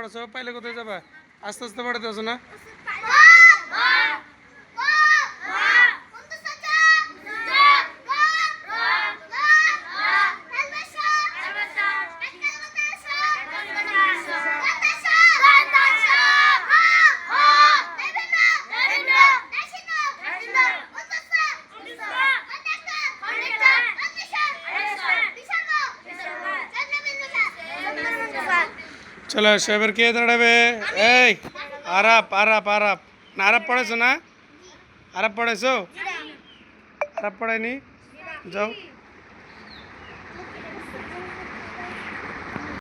পড়েছো পাইলে কোথায় যাবা আস্তে আস্তে পড়াতে আছো না চলো এবার কে দাঁড়াবে এই আরাপ আরাপ আরাপ না আরাপ পড়েছো না আরাপ পড়েছো আরাপ পড়ায়নি যাও